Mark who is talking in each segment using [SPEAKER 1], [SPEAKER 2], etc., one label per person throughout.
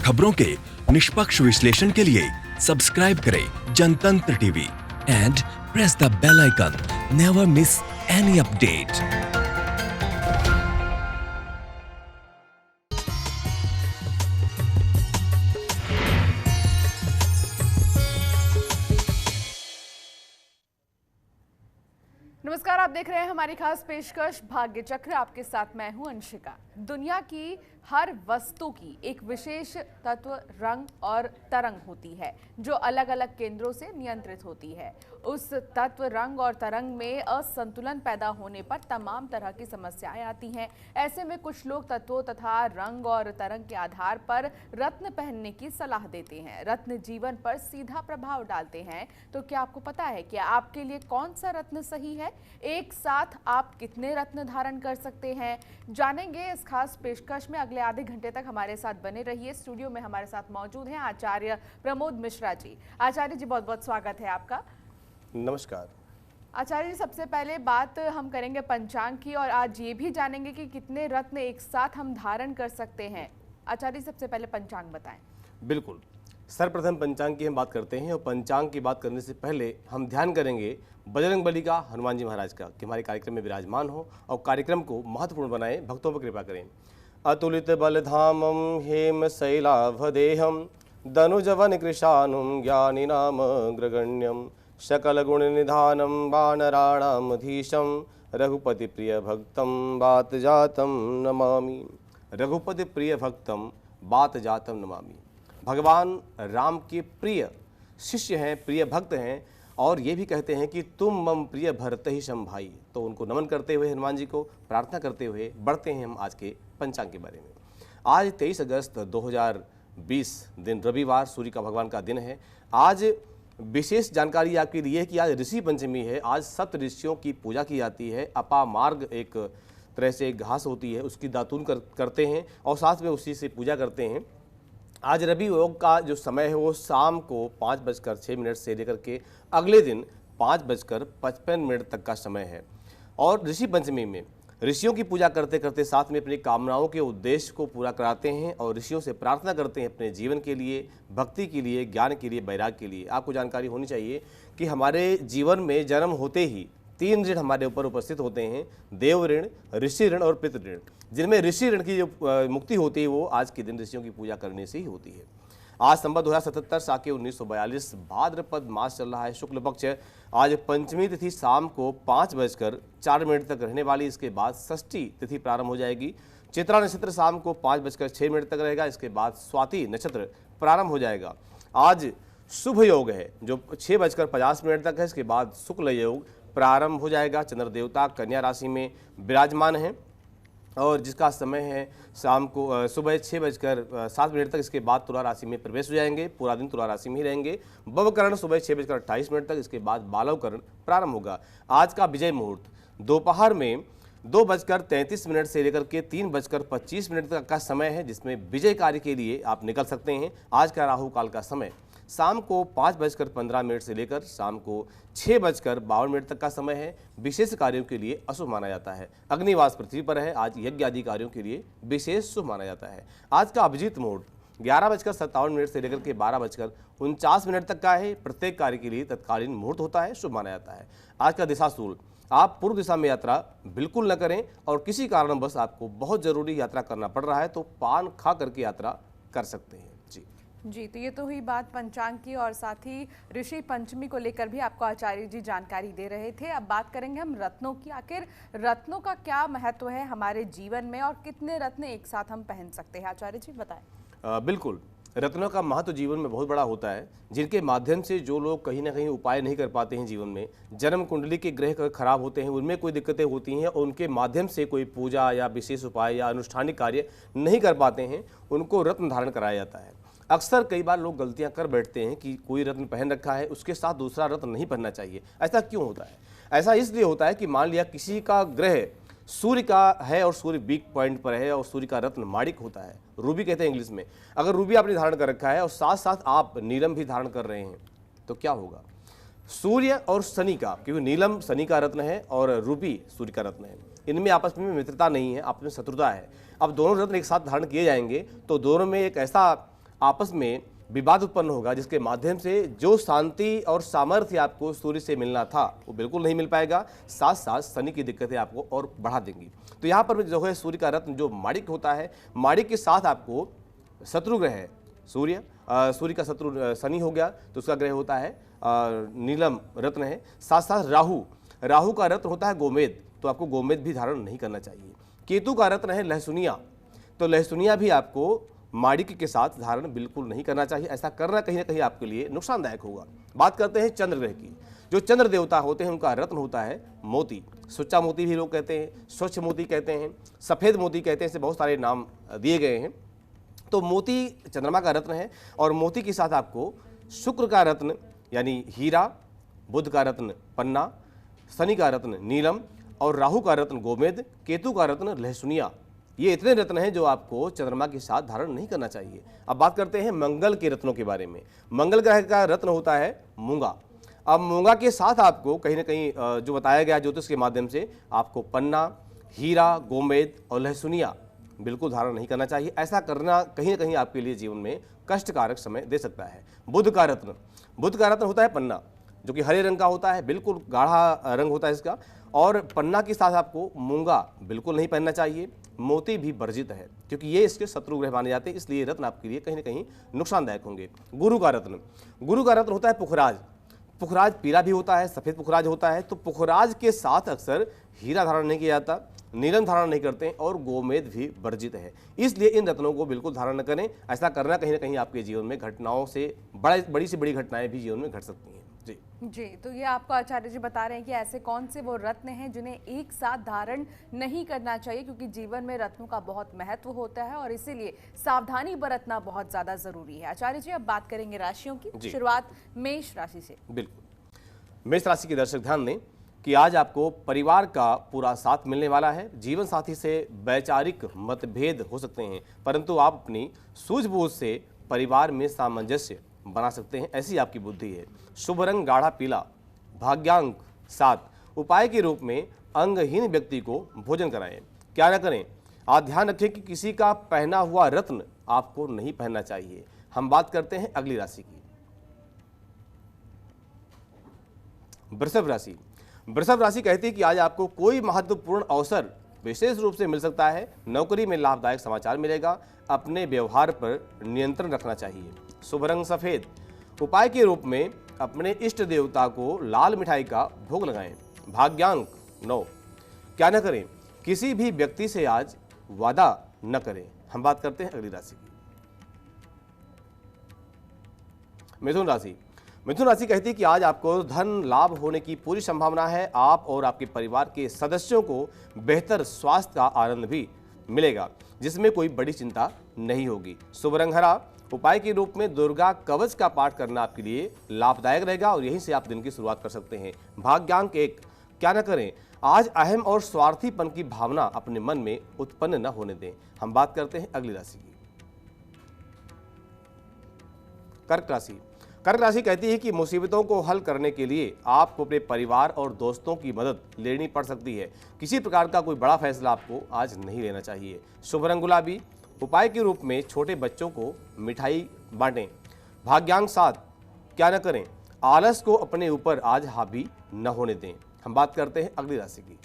[SPEAKER 1] खबरों के निष्पक्ष विश्लेषण के लिए सब्सक्राइब करें Jantantra TV and press the bell icon. Never miss any update.
[SPEAKER 2] नमस्कार, आप देख रहे हैं हमारी खास पेशकश भाग्य चक्र। आपके साथ मैं हूं अंशिका। दुनिया की हर वस्तु की एक विशेष तत्व, रंग और तरंग होती है जो अलग अलग केंद्रों से नियंत्रित होती है। उस तत्व, रंग और तरंग में असंतुलन पैदा होने पर तमाम तरह की समस्याएं आती हैं। ऐसे में कुछ लोग तत्वों तथा रंग और तरंग के आधार पर रत्न पहनने की सलाह देते हैं। रत्न जीवन पर सीधा प्रभाव डालते हैं। तो क्या आपको पता है कि आपके लिए कौन सा रत्न सही है? एक साथ आप कितने रत्न धारण कर सकते हैं, जानेंगे इस खास पेशकश में। अगले आधे घंटे तक हमारे साथ बने रहिए। स्टूडियो में हमारे साथ मौजूद हैं आचार्य प्रमोद मिश्रा जी। आचार्य जी, बहुत बहुत स्वागत है आपका।
[SPEAKER 3] नमस्कार
[SPEAKER 2] आचार्य जी, सबसे पहले बात हम करेंगे पंचांग की और आज ये भी जानेंगे कि कितने रत्न एक साथ हम धारण कर सकते हैं। आचार्य जी, सबसे पहले पंचांग बताएं।
[SPEAKER 3] बिल्कुल, सर्वप्रथम पंचांग की हम बात करते हैं और पंचांग की बात करने से पहले हम ध्यान करेंगे बजरंगबली का, हनुमान जी महाराज का, कि हमारे कार्यक्रम में विराजमान हो और कार्यक्रम को महत्वपूर्ण बनाए, भक्तों पर कृपा करें। अतुलित बलधामं हेम शैलाभदेहं दनुजवन कृशानुं ज्ञानिनाम ग्रगण्यं सकल गुण निधानं वानराणामधीशं रघुपति प्रिय भक्तं बात जातं नमामि। रघुपति प्रिय भक्तं बात जातं नमामि। भगवान राम के प्रिय शिष्य हैं, प्रिय भक्त हैं और ये भी कहते हैं कि तुम मम प्रिय भरत ही सम भाई। तो उनको नमन करते हुए, हनुमान जी को प्रार्थना करते हुए बढ़ते हैं हम आज के पंचांग के बारे में। आज 23 अगस्त 2020 दिन रविवार, सूर्य का भगवान का दिन है। आज विशेष जानकारी आपके लिए कि आज ऋषि पंचमी है। आज सप्त ऋषियों की पूजा की जाती है। अपामार्ग एक तरह से घास होती है, उसकी दातून करते हैं और साथ में उसी से पूजा करते हैं। आज रवि योग का जो समय है वो शाम को 5:06 से लेकर के अगले दिन 5:55 तक का समय है। और ऋषि पंचमी में ऋषियों की पूजा करते करते साथ में अपनी कामनाओं के उद्देश्य को पूरा कराते हैं और ऋषियों से प्रार्थना करते हैं अपने जीवन के लिए, भक्ति के लिए, ज्ञान के लिए, वैराग्य के लिए। आपको जानकारी होनी चाहिए कि हमारे जीवन में जन्म होते ही 3 ऋण हमारे ऊपर उपस्थित होते हैं, देव ऋण, ऋषि ऋण और पितृ ऋण। जिनमें ऋषि ऋण की जो मुक्ति होती है वो आज के दिन ऋषियों की पूजा करने से ही होती है। आज संवत 2077 साके 1942 भाद्रपद मास चल रहा है, शुक्ल पक्ष। आज पंचमी तिथि शाम को 5:04 तक रहने वाली। इसके बाद षष्ठी तिथि प्रारंभ हो जाएगी। चित्रा नक्षत्र शाम को 5:06 तक रहेगा। इसके बाद स्वाति नक्षत्र प्रारंभ हो जाएगा। आज शुभ योग है जो 6:50 तक है। इसके बाद शुक्ल योग प्रारंभ हो जाएगा। चंद्र देवता कन्या राशि में विराजमान है और जिसका समय है शाम को सुबह 6:07 तक। इसके बाद तुला राशि में प्रवेश हो जाएंगे। पूरा दिन तुला राशि में ही रहेंगे। बवकरण सुबह 6:28 तक। इसके बाद बालवकरण प्रारंभ होगा। आज का विजय मुहूर्त दोपहर में 2:33 से लेकर के 3:25 तक का समय है, जिसमें विजय कार्य के लिए आप निकल सकते हैं। आज का राहु काल का समय शाम को 5:15 से लेकर शाम को 6:52 तक का समय है। विशेष कार्यों के लिए अशुभ माना जाता है। अग्निवास पृथ्वी पर है। आज यज्ञ आदि कार्यों के लिए विशेष शुभ माना जाता है। आज का अभिजीत मुहूर्त 11:57 से लेकर के 12:49 तक का है। प्रत्येक कार्य के लिए तत्कालीन मुहूर्त होता है, शुभ माना जाता है। आज का दिशाशूल, आप पूर्व दिशा में यात्रा बिल्कुल न करें और किसी कारणवश आपको बहुत जरूरी यात्रा करना पड़ रहा है तो पान खा करके यात्रा कर सकते हैं।
[SPEAKER 2] जी, तो ये तो हुई बात पंचांग की और साथ ही ऋषि पंचमी को लेकर भी आपको आचार्य जी जानकारी दे रहे थे। अब बात करेंगे हम रत्नों की। आखिर रत्नों का क्या महत्व है हमारे जीवन में और कितने रत्न एक साथ हम पहन सकते हैं? आचार्य जी बताएं।
[SPEAKER 3] बिल्कुल, रत्नों का महत्व जीवन में बहुत बड़ा होता है, जिनके माध्यम से जो लोग कहीं ना कहीं उपाय नहीं कर पाते हैं जीवन में, जन्म कुंडली के ग्रह खराब होते हैं, उनमें कोई दिक्कतें होती हैं और उनके माध्यम से कोई पूजा या विशेष उपाय या अनुष्ठानिक कार्य नहीं कर पाते हैं, उनको रत्न धारण कराया जाता है। अक्सर कई बार लोग गलतियां कर बैठते हैं कि कोई रत्न पहन रखा है, उसके साथ दूसरा रत्न नहीं पहनना चाहिए। ऐसा क्यों होता है? ऐसा इसलिए होता है कि मान लिया किसी का ग्रह सूर्य का है और सूर्य वीक पॉइंट पर है और सूर्य का रत्न माणिक होता है, रूबी कहते हैं इंग्लिश में। अगर रूबी आपने धारण कर रखा है और साथ साथ आप नीलम भी धारण कर रहे हैं तो क्या होगा? सूर्य और शनि का, क्योंकि नीलम शनि का रत्न है और रूबी सूर्य का रत्न है, इनमें आपस में मित्रता नहीं है, आपस में शत्रुता है। अब दोनों रत्न एक साथ धारण किए जाएंगे तो दोनों में एक ऐसा आपस में विवाद उत्पन्न होगा, जिसके माध्यम से जो शांति और सामर्थ्य आपको सूर्य से मिलना था वो बिल्कुल नहीं मिल पाएगा। साथ साथ शनि की दिक्कतें आपको और बढ़ा देंगी। तो यहाँ पर जो है सूर्य का रत्न जो माणिक होता है, माणिक के साथ आपको शत्रु ग्रह है सूर्य, सूर्य का शत्रु शनि हो गया, तो उसका ग्रह होता है नीलम रत्न है। साथ साथ राहु, राहु का रत्न होता है गोमेद, तो आपको गोमेद भी धारण नहीं करना चाहिए। केतु का रत्न है लहसुनिया, तो लहसुनिया भी आपको माणिक के साथ धारण बिल्कुल नहीं करना चाहिए। ऐसा करना कहीं ना कहीं आपके लिए नुकसानदायक होगा। बात करते हैं चंद्र ग्रह की। जो चंद्र देवता होते हैं उनका रत्न होता है मोती, सुच्चा मोती भी लोग कहते हैं, स्वच्छ मोती कहते हैं, सफ़ेद मोती कहते हैं, ऐसे बहुत सारे नाम दिए गए हैं। तो मोती चंद्रमा का रत्न है और मोती के साथ आपको शुक्र का रत्न यानी हीरा, बुध का रत्न पन्ना, शनि का रत्न नीलम और राहु का रत्न गोमेद, केतु का रत्न लहसुनिया, ये इतने रत्न हैं जो आपको चंद्रमा के साथ धारण नहीं करना चाहिए। अब बात करते हैं मंगल के रत्नों के बारे में। मंगल ग्रह का रत्न होता है मूंगा। अब मूंगा के साथ आपको कहीं ना कहीं जो बताया गया ज्योतिष के माध्यम से, आपको पन्ना, हीरा, गोमेद और लहसुनिया बिल्कुल धारण नहीं करना चाहिए। ऐसा करना कहीं ना कहीं आपके लिए जीवन में कष्टकारक समय दे सकता है। बुध का रत्न, बुध का रत्न होता है पन्ना, जो कि हरे रंग का होता है, बिल्कुल गाढ़ा रंग होता है इसका। और पन्ना के साथ आपको मूंगा बिल्कुल नहीं पहनना चाहिए। मोती भी वर्जित है क्योंकि ये इसके शत्रु ग्रह माने जाते हैं, इसलिए रत्न आपके लिए कहीं ना कहीं नुकसानदायक होंगे। गुरु का रत्न, गुरु का रत्न होता है पुखराज। पुखराज पीला भी होता है, सफ़ेद पुखराज होता है। तो पुखराज के साथ अक्सर हीरा धारण नहीं किया जाता, नीलम धारण नहीं करते और गोमेद भी वर्जित है, इसलिए इन रत्नों को बिल्कुल धारण न करें। ऐसा करना कहीं ना कहीं आपके जीवन में घटनाओं से बड़ी से बड़ी घटनाएं भी जीवन में घट सकती हैं। जी,
[SPEAKER 2] तो ये आपको आचार्य जी बता रहे हैं कि ऐसे कौन से वो रत्न हैं जिन्हें एक साथ धारण नहीं करना चाहिए, क्योंकि जीवन में रत्नों का बहुत महत्व होता है और इसीलिए सावधानी बरतना बहुत ज़्यादा ज़रूरी है। आचार्य जी, अब बात करेंगे राशियों की। शुरुआत मेष राशि से।
[SPEAKER 3] बिल्कुल, मेष राशि के दर्शक ध्यान दें कि आज आपको परिवार का पूरा साथ मिलने वाला है। जीवन साथी से वैचारिक मतभेद हो सकते हैं, परंतु आप अपनी सूझबूझ से परिवार में सामंजस्य बना सकते हैं, ऐसी आपकी बुद्धि है। शुभ रंग गाढ़ा पीला, भाग्यांक 7। उपाय के रूप में अंगहीन व्यक्ति को भोजन कराएं। क्या न करें, आप ध्यान रखें कि किसी का पहना हुआ रत्न आपको नहीं पहनना चाहिए। हम बात करते हैं अगली राशि की, वृषभ राशि। वृषभ राशि कहती है कि आज आपको कोई महत्वपूर्ण अवसर विशेष रूप से मिल सकता है। नौकरी में लाभदायक समाचार मिलेगा। अपने व्यवहार पर नियंत्रण रखना चाहिए। शुभ रंग सफेद। उपाय के रूप में अपने इष्ट देवता को लाल मिठाई का भोग लगाएं। भाग्यांक 9। क्या न करें, किसी भी व्यक्ति से आज वादा न करें। हम बात करते हैं अगली राशि की, मिथुन राशि। मिथुन राशि कहती है कि आज आपको धन लाभ होने की पूरी संभावना है। आप और आपके परिवार के सदस्यों को बेहतर स्वास्थ्य का आनंद भी मिलेगा, जिसमें कोई बड़ी चिंता नहीं होगी। शुभ रंग हरा। उपाय के रूप में दुर्गा कवच का पाठ करना आपके लिए लाभदायक रहेगा और यहीं से आप दिन की शुरुआत कर सकते हैं। भाग्यांक 1। क्या न करें, आज अहम और स्वार्थीपन की भावना अपने मन में उत्पन्न न होने दें। हम बात करते हैं अगली राशि की, कर्क राशि। कर्क राशि कहती है कि मुसीबतों को हल करने के लिए आपको अपने परिवार और दोस्तों की मदद लेनी पड़ सकती है। किसी प्रकार का कोई बड़ा फैसला आपको आज नहीं लेना चाहिए। शुभ रंग गुलाबी। उपाय के रूप में छोटे बच्चों को मिठाई बांटें। भाग्यांक 7। क्या न करें, आलस को अपने ऊपर आज हावी न होने दें। हम बात करते हैं अगली राशि की,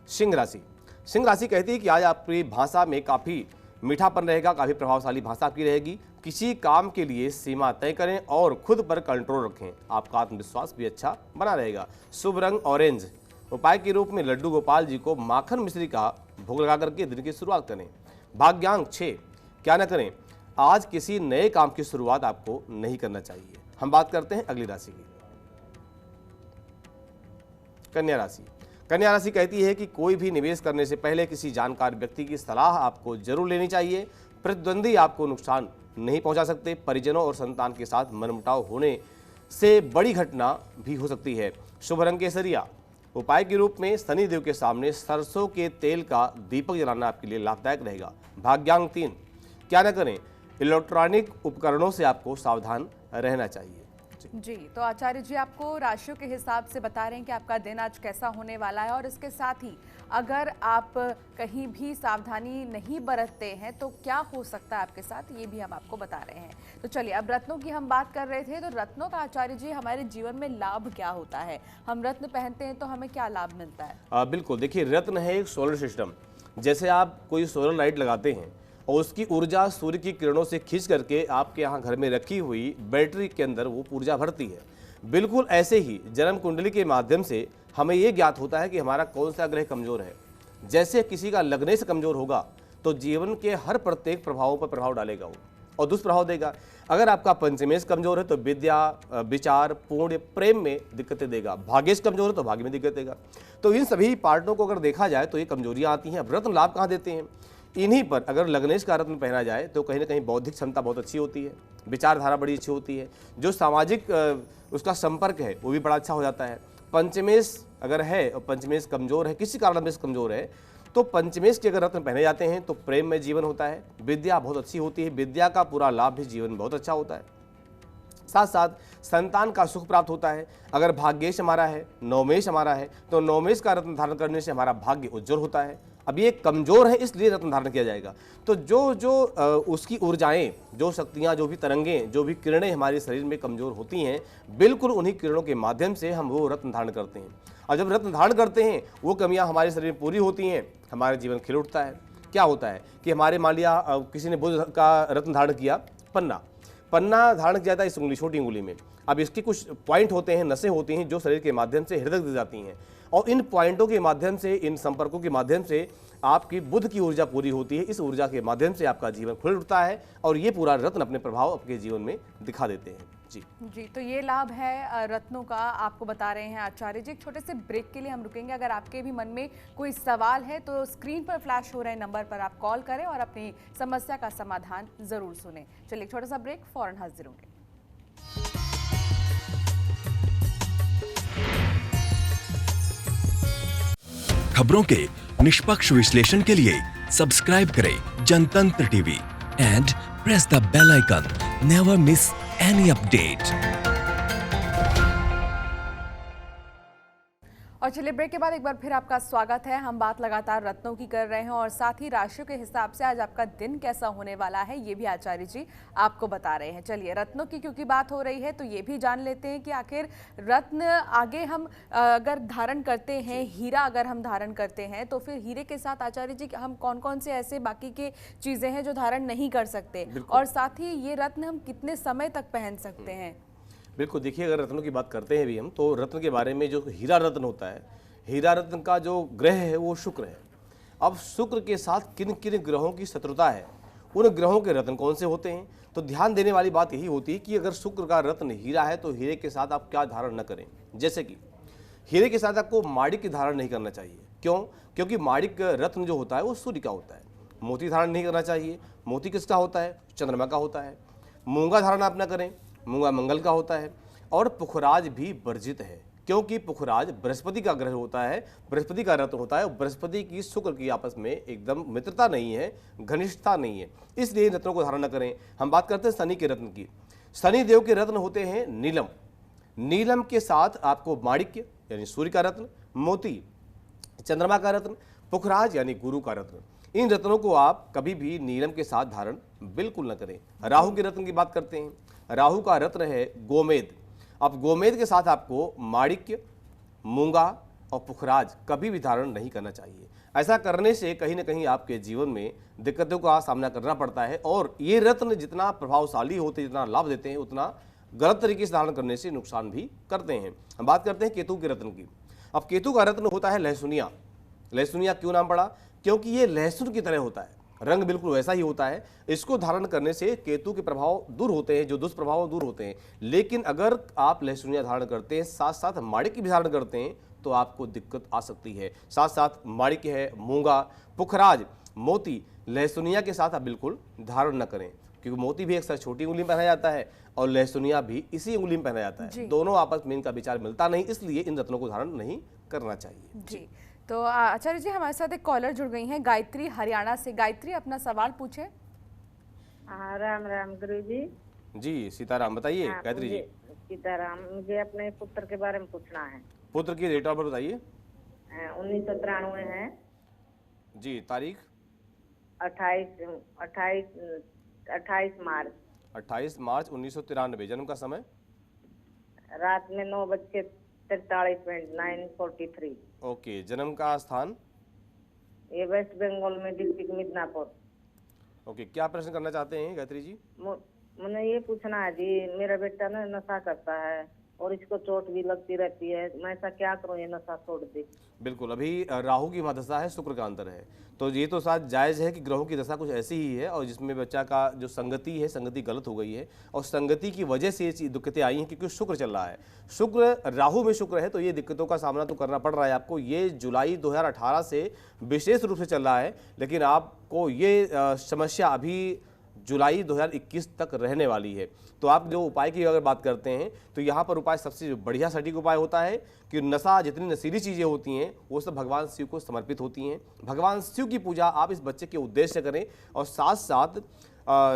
[SPEAKER 3] सिंह राशि। सिंह राशि कहती है कि आज आपकी भाषा में काफी मीठापन रहेगा, काफी प्रभावशाली भाषा आपकी रहेगी। किसी काम के लिए सीमा तय करें और खुद पर कंट्रोल रखें। आपका आत्मविश्वास भी अच्छा बना रहेगा। शुभ रंग ऑरेंज। उपाय के रूप में लड्डू गोपाल जी को माखन मिश्री का भोग लगा करके दिन की शुरुआत करें। भाग्यांक 6। क्या न करें, आज किसी नए काम की शुरुआत आपको नहीं करना चाहिए। हम बात करते हैं अगली राशि की, कन्या राशि। कन्या राशि कहती है कि कोई भी निवेश करने से पहले किसी जानकार व्यक्ति की सलाह आपको जरूर लेनी चाहिए। प्रतिद्वंदी आपको नुकसान नहीं पहुंचा सकते। परिजनों और संतान के साथ मनमुटाव होने से बड़ी घटना भी हो सकती है। शुभ रंग केसरिया। उपाय के रूप में शनिदेव के सामने सरसों के तेल का दीपक जलाना आपके लिए लाभदायक रहेगा। भाग्यांक 3। क्या न करें, इलेक्ट्रॉनिक उपकरणों से आपको सावधान रहना चाहिए।
[SPEAKER 2] जी, तो आचार्य जी आपको राशियों के हिसाब से बता रहे हैं कि आपका दिन आज कैसा होने वाला है, और इसके साथ ही अगर आप कहीं भी सावधानी नहीं बरतते हैं तो क्या हो सकता है आपके साथ, ये भी हम आपको बता रहे हैं। तो चलिए, अब रत्नों की हम बात कर रहे थे, तो रत्नों का आचार्य जी हमारे जीवन में लाभ क्या होता है? हम रत्न पहनते हैं तो हमें क्या लाभ मिलता है?
[SPEAKER 3] बिल्कुल, देखिए रत्न है एक सोलर सिस्टम। जैसे आप कोई सोलर लाइट लगाते हैं और उसकी ऊर्जा सूर्य की किरणों से खींच करके आपके यहाँ घर में रखी हुई बैटरी के अंदर वो ऊर्जा भरती है, बिल्कुल ऐसे ही जन्म कुंडली के माध्यम से हमें ये ज्ञात होता है कि हमारा कौन सा ग्रह कमज़ोर है। जैसे किसी का लगने से कमज़ोर होगा तो जीवन के हर प्रत्येक प्रभावों पर प्रभाव डालेगा वो और दुष्प्रभाव देगा। अगर आपका पंचमेश कमजोर है तो विद्या, विचार, पुण्य, प्रेम में दिक्कतें देगा। भाग्येश कमजोर है तो भाग्य में दिक्कत देगा। तो इन सभी पार्टों को अगर देखा जाए तो ये कमजोरियां आती हैं। अब रत्न लाभ कहाँ देते हैं? इन्हीं पर अगर लगनेश का रत्न पहना जाए तो कहीं ना कहीं बौद्धिक क्षमता बहुत अच्छी होती है, विचारधारा बड़ी अच्छी होती है, जो सामाजिक उसका संपर्क है वो भी बड़ा अच्छा हो जाता है। पंचमेश अगर है और पंचमेश कमजोर है, किसी कारणवश कमजोर है, तो पंचमेश के अगर रत्न पहने जाते हैं तो प्रेम में जीवन होता है, विद्या बहुत अच्छी होती है, विद्या का पूरा लाभ भी जीवन में बहुत अच्छा होता है। साथ साथ संतान का सुख प्राप्त होता है। अगर भाग्येश हमारा है, नवमेश हमारा है, तो नवमेश का रत्न धारण करने से हमारा भाग्य उज्जवल होता है। अब ये कमजोर है इसलिए रत्न धारण किया जाएगा। तो जो उसकी ऊर्जाएं, जो शक्तियां, जो भी तरंगें, जो भी किरणें हमारे शरीर में कमजोर होती हैं, बिल्कुल उन्हीं किरणों के माध्यम से हम वो रत्न धारण करते हैं। और जब रत्न धारण करते हैं वो कमियां हमारे शरीर में पूरी होती हैं, हमारा जीवन खिल उठता है। क्या होता है कि हमारे मान लिया किसी ने बुध का रत्न धारण किया, पन्ना धारण किया था इस उंगली, छोटी उंगली में। अब इसके कुछ पॉइंट होते हैं, नसें होती हैं जो शरीर के माध्यम से हृदय दी जाती हैं, और इन पॉइंटों के माध्यम से, इन संपर्कों के माध्यम से आपकी बुध की ऊर्जा पूरी होती है। इस ऊर्जा के माध्यम से आपका जीवन खुल उठता है और ये पूरा रत्न अपने प्रभाव आपके जीवन में दिखा देते हैं। जी,
[SPEAKER 2] तो ये लाभ है रत्नों का, आपको बता रहे हैं आचार्य जी। एक छोटे से ब्रेक के लिए हम रुकेंगे। अगर आपके भी मन में कोई सवाल है तो स्क्रीन पर फ्लैश हो रहे नंबर पर आप कॉल करें और अपनी समस्या का समाधान जरूर सुनें। चलिए, छोटा सा ब्रेक, फौरन हाजिर होंगे।
[SPEAKER 1] खबरों के निष्पक्ष विश्लेषण के लिए सब्सक्राइब करें Jantantra TV and press the bell icon. Never miss any update.
[SPEAKER 2] और चलिए, ब्रेक के बाद एक बार फिर आपका स्वागत है। हम बात लगातार रत्नों की कर रहे हैं और साथ ही राशियों के हिसाब से आज आपका दिन कैसा होने वाला है ये भी आचार्य जी आपको बता रहे हैं। चलिए, रत्नों की क्योंकि बात हो रही है तो ये भी जान लेते हैं कि आखिर रत्न आगे हम अगर धारण करते हैं, हीरा अगर हम धारण करते हैं तो फिर हीरे के साथ आचार्य जी हम कौन कौन से ऐसे बाकी के चीजें हैं जो धारण नहीं कर सकते, और साथ ही ये रत्न हम कितने समय तक पहन सकते हैं?
[SPEAKER 3] बिल्कुल, देखिए अगर रत्नों की बात करते हैं भी हम, तो रत्न के बारे में जो हीरा रत्न होता है, हीरा रत्न का जो ग्रह है वो शुक्र है। अब शुक्र के साथ किन किन ग्रहों की शत्रुता है, उन ग्रहों के रत्न कौन से होते हैं, तो ध्यान देने वाली बात यही होती है कि अगर शुक्र का रत्न हीरा है तो हीरे के साथ आप क्या धारण न करें। जैसे कि हीरे के साथ आपको माणिक्य धारण नहीं करना चाहिए। क्यों? क्योंकि माणिक्य रत्न जो होता है वो सूर्य का होता है। मोती धारण नहीं करना चाहिए। मोती किसका होता है? चंद्रमा का होता है। मूंगा धारण आप न करें, मूंगा मंगल का होता है। और पुखराज भी वर्जित है, क्योंकि पुखराज बृहस्पति का ग्रह होता है, बृहस्पति का रत्न होता है। बृहस्पति की शुक्र की आपस में एकदम मित्रता नहीं है, घनिष्ठता नहीं है, इसलिए इन रत्नों को धारण न करें। हम बात करते हैं शनि के रत्न की। शनि देव के रत्न होते हैं नीलम। नीलम के साथ आपको माणिक्य यानी सूर्य का रत्न, मोती चंद्रमा का रत्न, पुखराज यानी गुरु का रत्न, इन रत्नों को आप कभी भी नीलम के साथ धारण बिल्कुल न करें। राहु के रत्न की बात करते हैं। राहु का रत्न है गोमेद। अब गोमेद के साथ आपको माणिक्य, मूंगा और पुखराज कभी भी धारण नहीं करना चाहिए। ऐसा करने से कहीं ना कहीं आपके जीवन में दिक्कतों का सामना करना पड़ता है, और ये रत्न जितना प्रभावशाली होते, जितना लाभ देते हैं, उतना गलत तरीके से धारण करने से नुकसान भी करते हैं। हम बात करते हैं केतु के रत्न की। अब केतु का रत्न होता है लहसुनिया। लहसुनिया क्यों नाम पड़ा? क्योंकि ये लहसुन की तरह होता है, रंग बिल्कुल वैसा ही होता है। इसको धारण करने से केतु के प्रभाव दूर होते हैं, जो दुष्प्रभाव दूर होते हैं। लेकिन अगर आप लहसुनिया धारण करते हैं, साथ साथ माणिक्य भी धारण करते हैं, तो आपको दिक्कत आ सकती है। साथ साथ माणिक्य है, मूंगा, पुखराज, मोती, लहसुनिया के साथ आप बिल्कुल धारण न करें, क्योंकि मोती भी अक्सर छोटी उंगली में पहना जाता है और लहसुनिया भी इसी उंगली में पहना जाता है। दोनों आपस में इनका विचार मिलता नहीं, इसलिए इन रत्नों को धारण नहीं करना चाहिए।
[SPEAKER 2] जी, तो आचार्य जी हमारे साथ एक कॉलर जुड़ गई हैं, गायत्री हरियाणा से। गायत्री, अपना सवाल पूछे।
[SPEAKER 4] राम राम गुरु जी।
[SPEAKER 3] जी सीताराम, बताइए
[SPEAKER 4] हाँ,
[SPEAKER 3] गायत्री जी।
[SPEAKER 4] सीताराम, मुझे अपने पुत्र के बारे में पूछना है।
[SPEAKER 3] पुत्र की डेट ऑफ बर्थ बताइए
[SPEAKER 4] 1993 है,
[SPEAKER 3] जी। तारीख
[SPEAKER 4] 28 मार्च,
[SPEAKER 3] 28 मार्च 1993। जन्म का समय
[SPEAKER 4] रात में 9:43 9:43।
[SPEAKER 3] ओके। जन्म का स्थान
[SPEAKER 4] ये वेस्ट बंगाल में, डिस्ट्रिक्ट मिदनापुर।
[SPEAKER 3] ओके। क्या प्रश्न करना चाहते हैं गायत्री जी?
[SPEAKER 4] मुझे ये पूछना है जी, मेरा बेटा ना नशा करता है और इसको चोट भी लगती रहती है, मैं ऐसा क्या करूं ये नशा छोड़ दे।
[SPEAKER 3] बिल्कुल। अभी राहु की महादशा है, शुक्र का अंतर है, तो ये तो साथ जायज़ है कि ग्रहों की दशा कुछ ऐसी ही है और जिसमें बच्चा का जो संगति है, संगति गलत हो गई है और संगति की वजह से ये दिक्कतें आई हैं क्योंकि शुक्र चल रहा है। शुक्र राहु में शुक्र है तो ये दिक्कतों का सामना तो करना पड़ रहा है आपको। ये जुलाई 2018 से विशेष रूप से चल रहा है, लेकिन आपको ये समस्या अभी जुलाई 2021 तक रहने वाली है। तो आप जो उपाय की अगर बात करते हैं तो यहाँ पर उपाय सबसे बढ़िया सटीक उपाय होता है कि नशा, जितनी नशीली चीज़ें होती हैं वो सब भगवान शिव को समर्पित होती हैं। भगवान शिव की पूजा आप इस बच्चे के उद्देश्य से करें और साथ साथ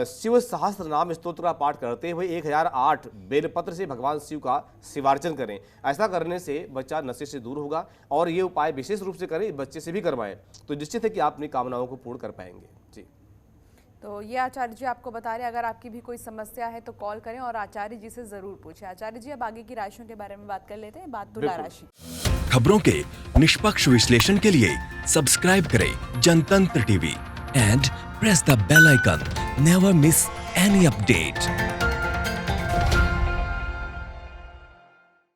[SPEAKER 3] शिव सहस्त्र नाम स्तोत्र का पाठ करते हुए 1008 बेलपत्र से भगवान शिव का शिवार्चन करें। ऐसा करने से बच्चा नशे से दूर होगा और ये उपाय विशेष रूप से करें, बच्चे से भी करवाएं तो निश्चित है कि आप अपनी कामनाओं को पूर्ण कर पाएंगे। जी।
[SPEAKER 2] तो ये आचार्य जी आपको बता रहे हैं, अगर आपकी भी कोई समस्या है तो कॉल करें और आचार्य जी से जरूर पूछें। आचार्य जी अब आगे की राशियों के बारे में बात कर लेते हैं। बात तुला राशि।
[SPEAKER 1] खबरों के निष्पक्ष विश्लेषण के लिए सब्सक्राइब करें Jantantra TV and press the bell icon. Never miss any update.